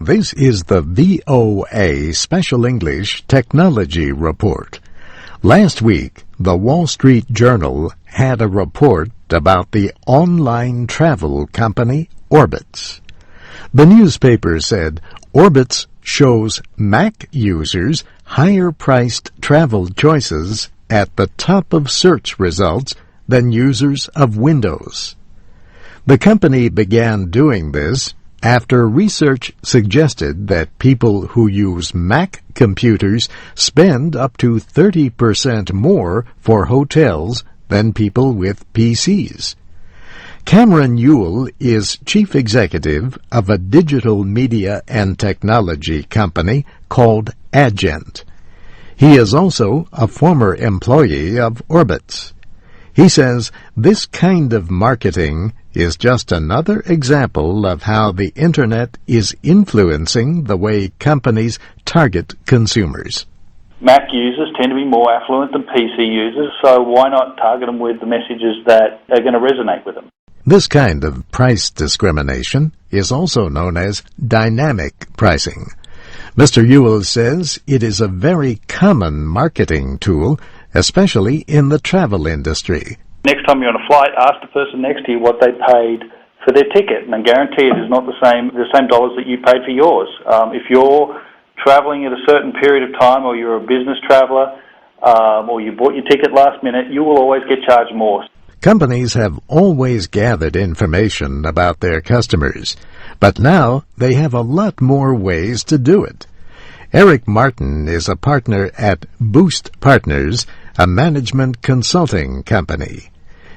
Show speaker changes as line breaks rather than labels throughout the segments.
This is the VOA Special English Technology Report. Last week, the Wall Street Journal had a report about the online travel company Orbitz. The newspaper said Orbitz shows Mac users higher-priced travel choices at the top of search results than users of Windows. The company began doing this after research suggested that people who use Mac computers spend up to 30% more for hotels than people with PCs. Cameron Yuill is chief executive of a digital media and technology company called AdGent. He is also a former employee of Orbitz. He says this kind of marketing is just another example of how the Internet is influencing the way companies target consumers.
Mac users tend to be more affluent than PC users, so why not target them with the messages that are going to resonate with them?
This kind of price discrimination is also known as dynamic pricing. Mr. Yuill says it is a very common marketing tool, especially in the travel industry.
Next time you're on a flight, ask the person next to you what they paid for their ticket, and I guarantee it is not the same dollars that you paid for yours. If you're traveling at a certain period of time, or you're a business traveler, or you bought your ticket last minute, you will always get charged more.
Companies have always gathered information about their customers, but now they have a lot more ways to do it. Eric Martin is a partner at Boost Partners, a management consulting company.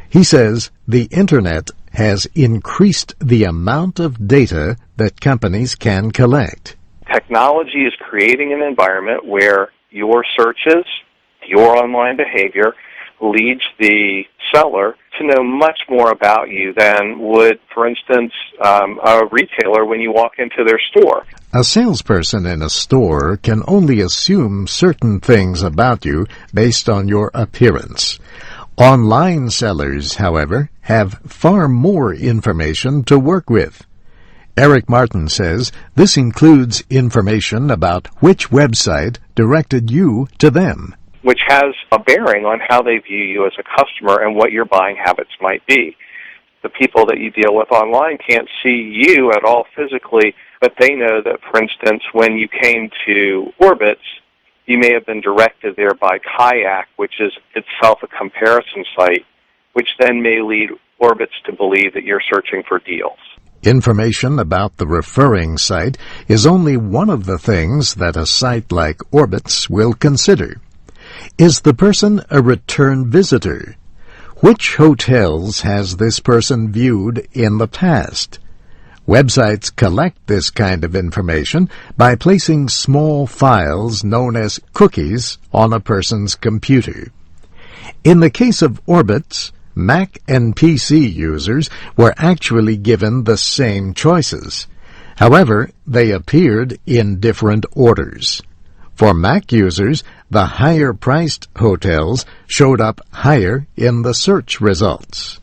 He says the Internet has increased the amount of data that companies can collect.
Technology is creating an environment where your searches, your online behavior, leads the seller to know much more about you than would, for instance, a retailer when you walk into their store.
A salesperson in a store can only assume certain things about you based on your appearance. Online sellers, however, have far more information to work with. Eric Martin says this includes information about which website directed you to them,
which has a bearing on how they view you as a customer and what your buying habits might be. The people that you deal with online can't see you at all physically, but they know that, for instance, when you came to Orbitz, you may have been directed there by Kayak, which is itself a comparison site, which then may lead Orbitz to believe that you're searching for deals.
Information about the referring site is only one of the things that a site like Orbitz will consider. Is the person a return visitor? Which hotels has this person viewed in the past? Websites collect this kind of information by placing small files known as cookies on a person's computer. In the case of Orbitz, Mac and PC users were actually given the same choices. However, they appeared in different orders. For Mac users, the higher-priced hotels showed up higher in the search results.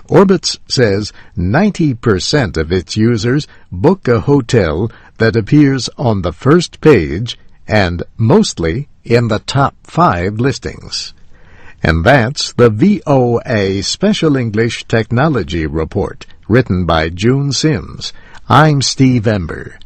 Orbitz says 90% of its users book a hotel that appears on the first page and mostly in the top 5 listings. And that's the VOA Special English Technology Report, written by June Sims. I'm Steve Ember.